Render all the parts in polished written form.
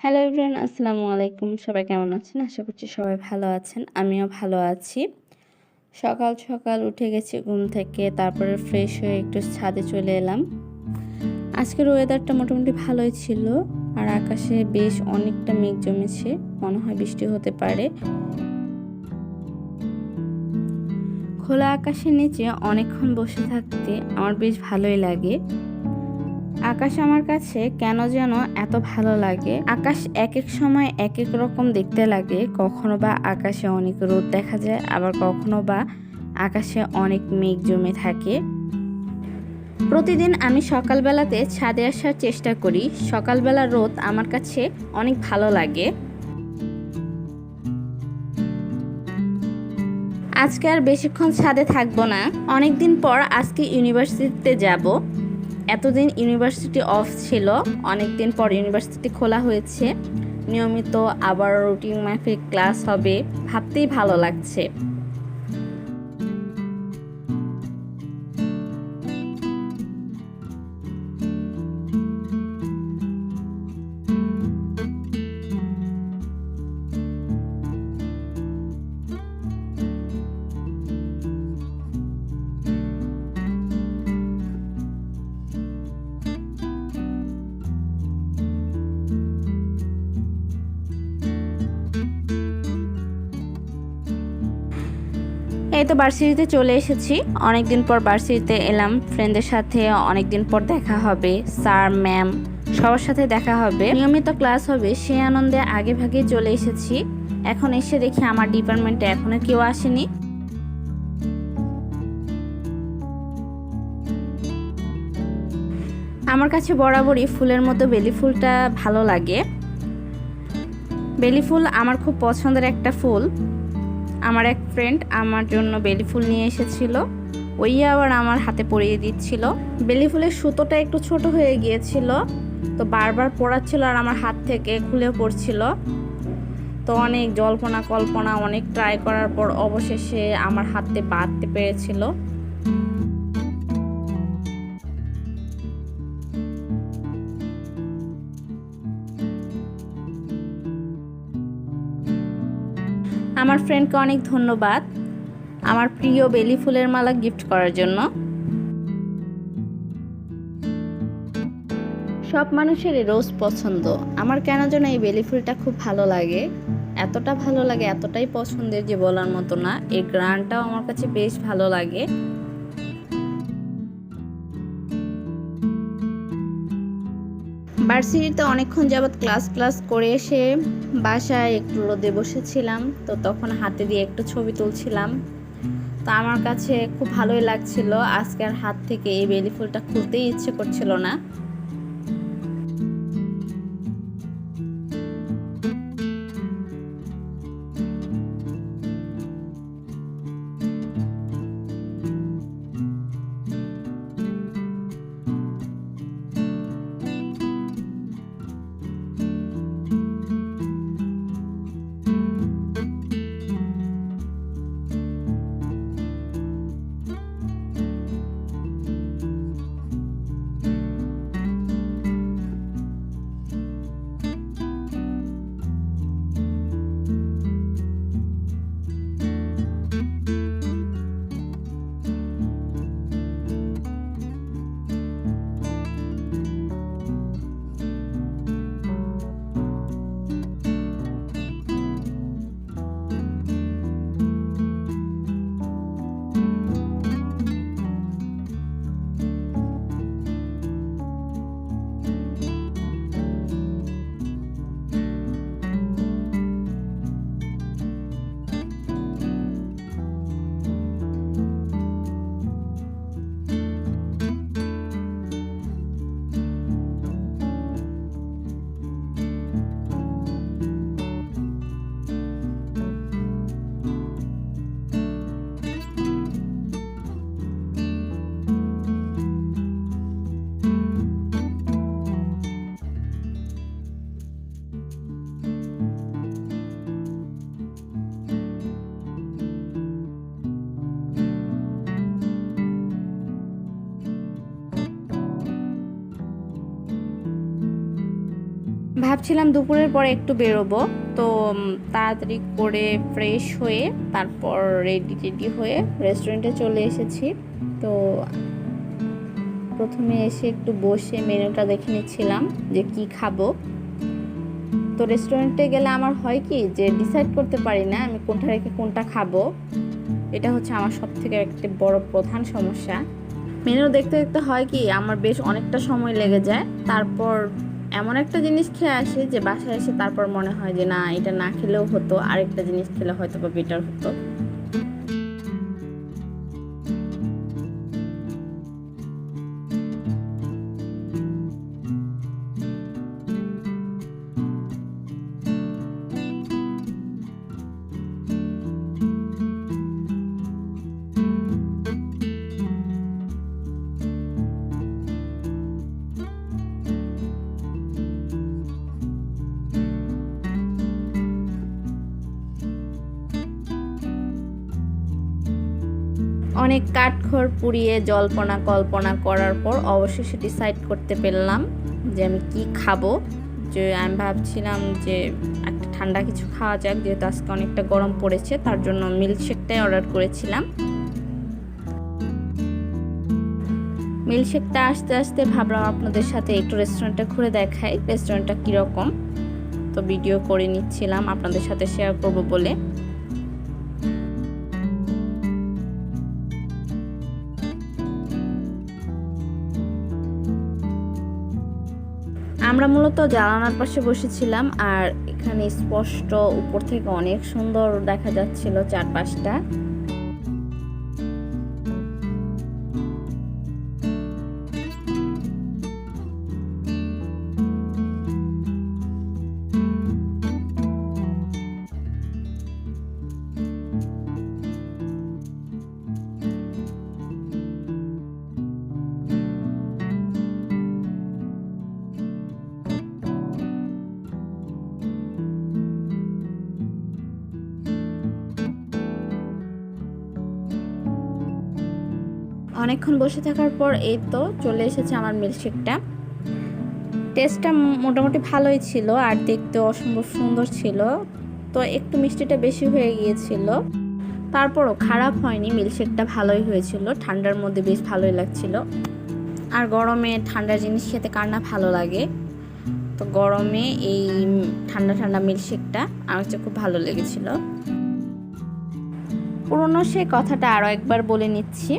Hello everyone, আসসালামু আলাইকুম। সবাই কেমন আছেন? আশা করছি সবাই ভালো আছেন। আমিও ভালো আছি। সকাল সকাল উঠে গেছি ঘুম থেকে, তারপরে ফ্রেশ হয়ে একটু ছাদে চলে এলাম। আজকের ওয়েদারটা মোটামুটি ভালোই ছিল, আর আকাশে বেশ অনেকটা মেঘ জমেছে, মনে হয় বৃষ্টি হতে পারে। খোলা আকাশের নিচে অনেকক্ষণ বসে থাকতে আমার বেশ ভালোই লাগে। আকাশ আমার কাছে কেন যেন এত ভালো লাগে। আকাশ এক এক সময় এক এক রকম দেখতে লাগে। কখনো বা আকাশে অনেক রোদ দেখা যায়, আবার কখনো বা আকাশে অনেক মেঘ জমে থাকে। প্রতিদিন আমি সকালবেলাতে ছাদে আসার চেষ্টা করি। সকালবেলা রোদ আমার কাছে অনেক ভালো লাগে। আজকে আর বেশিক্ষণ ছাদে থাকবো না। অনেকদিন পর আজকে ইউনিভার্সিটিতে যাব। এতদিন ইউনিভার্সিটি অফ ছিল, অনেকদিন পর ইউনিভার্সিটি খোলা হয়েছে। নিয়মিত আবার রুটিন মাফিক ক্লাস হবে, ভাবতেই ভালো লাগছে। এই তো ভার্সিটিতে চলে এসেছি। অনেকদিন পর ভার্সিটিতে এলাম, ফ্রেন্ডদের সাথে অনেকদিন পর দেখা হবে। স্যার ম্যাম সবার সাথে দেখা হবে, নিয়মিত ক্লাস হবে, সেই আনন্দে আগে ভাগে চলে এসেছি। এখন এসে দেখি আমার ডিপার্টমেন্টে এখনো কেউ আসেনি। আমার কাছে বরাবরই ফুলের মতো বেলি ফুলটা ভালো লাগে। বেলি ফুল আমার খুব পছন্দের একটা ফুল। আমার এক ফ্রেন্ড আমার জন্য বেলি ফুল নিয়ে এসেছিল, ওই আবার আমার হাতে পরিয়ে দিচ্ছিল। বেলি ফুলের সুতোটা একটু ছোট হয়ে গিয়েছিল, তো বারবার পড়াচ্ছিল আর আমার হাত থেকে খুলে পড়ছিল। তো অনেক জল্পনা কল্পনা, অনেক ট্রাই করার পর অবশেষে আমার হাতে বাঁধতে পেরেছিল। আমার ফ্রেন্ডকে অনেক ধন্যবাদ আমার প্রিয় বেলি ফুলের মালা গিফট করার জন্য। সব মানুষেরই রোজ পছন্দ, আমার কেন যেন এই বেলি ফুলটা খুব ভালো লাগে। এতটা ভালো লাগে, এতটাই পছন্দের যে বলার মতো না। এই গ্রানটাও আমার কাছে বেশ ভালো লাগে। ভার্সিটিতে অনেকক্ষণ যাবৎ ক্লাস করে এসে বাসায় একটু রোদে বসেছিলাম, তো তখন হাতে দিয়ে একটু ছবি তুলছিলাম। তো আমার কাছে খুব ভালোই লাগছিল। আজকে আর হাত থেকে এই বেলি ফুলটা খুলতেই ইচ্ছে করছিল না। ভাবছিলাম দুপুরের পরে একটু বেরোবো, তো তাড়াতাড়ি করে ফ্রেশ হয়ে তারপর রেডি হয়ে রেস্টুরেন্টে চলে এসেছি। তো প্রথমে এসে একটু বসে মেনুটা দেখে নিচ্ছিলাম যে কি খাবো। তো রেস্টুরেন্টে গেলে আমার হয় কি যে ডিসাইড করতে পারি না আমি কোনটা রেখে কোনটা খাবো। এটা হচ্ছে আমার সবথেকে একটা বড় প্রধান সমস্যা। মেনু দেখতে দেখতে হয় কি আমার বেশ অনেকটা সময় লেগে যায়, তারপর এমন একটা জিনিস খেয়ে আসে যে বাসায় এসে তারপর মনে হয় যে না, এটা না খেলেও হতো, আরেকটা জিনিস খেলে হয়তো বা বেটার হতো। অনেক কাঠখড় পুড়িয়ে জল্পনা কল্পনা করার পর অবশেষে ডিসাইড করতে পারলাম যে আমি কি খাবো। যে আমি ভাবছিলাম যে একটা ঠান্ডা কিছু খাওয়া যাক, যেহেতু আজকে অনেকটা গরম পড়েছে, তার জন্য মিল্কশেকটাই অর্ডার করেছিলাম। মিল্কশেকটা আসতে আসতে ভাবলাম আপনাদের সাথে একটু রেস্টুরেন্টটা ঘুরে দেখাই, রেস্টুরেন্টটা কীরকম। তো ভিডিও করে নিচ্ছিলাম আপনাদের সাথে শেয়ার করব বলে। আমরা মূলত জানালার পাশে বসেছিলাম, আর এখানে স্পষ্ট উপর থেকে অনেক সুন্দর দেখা যাচ্ছিল চারপাশটা। অনেকক্ষণ বসে থাকার পর এই তো চলে এসেছে আমার মিল্কশেকটা। টেস্টটা মোটামুটি ভালোই ছিল আর দেখতে অসম্ভব সুন্দর ছিল। তো একটু মিষ্টিটা বেশি হয়ে গিয়েছিল, তারপরও খারাপ হয়নি, মিল্কশেকটা ভালোই হয়েছিল। ঠান্ডার মধ্যে বেশ ভালোই লাগছিল। আর গরমে ঠান্ডা জিনিস খেতে কার না ভালো লাগে। তো গরমে এই ঠান্ডা ঠান্ডা মিল্কশেকটা আমার কাছে খুব ভালো লেগেছিল। পুরনো সে কথাটা আরও একবার বলে নিচ্ছি।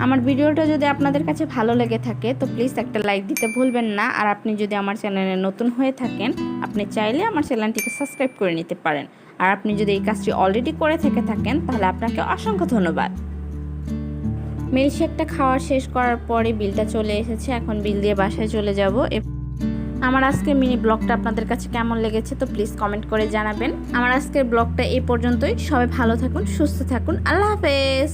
আমার ভিডিওটা যদি আপনাদের কাছে ভালো লেগে থাকে তো প্লিজ একটা লাইক দিতে ভুলবেন না। আর আপনি যদি আমার চ্যানেলে নতুন হয়ে থাকেন, আপনি চাইলে আমার চ্যানেলটিকে সাবস্ক্রাইব করে নিতে পারেন। আর আপনি যদি এই কাজটি অলরেডি করে থেকে থাকেন তাহলে আপনাকে অসংখ্য ধন্যবাদ। মিল্কশেকটা খাওয়া শেষ করার পরে বিলটা চলে এসেছে, এখন বিল দিয়ে বাসায় চলে যাব। আমার আজকের মিনি ব্লগটা আপনাদের কাছে কেমন লেগেছে তো প্লিজ কমেন্ট করে জানাবেন। আমার আজকের ব্লগটা এই পর্যন্তই। সবাই ভালো থাকুন, সুস্থ থাকুন, আল্লাহ হাফেজ।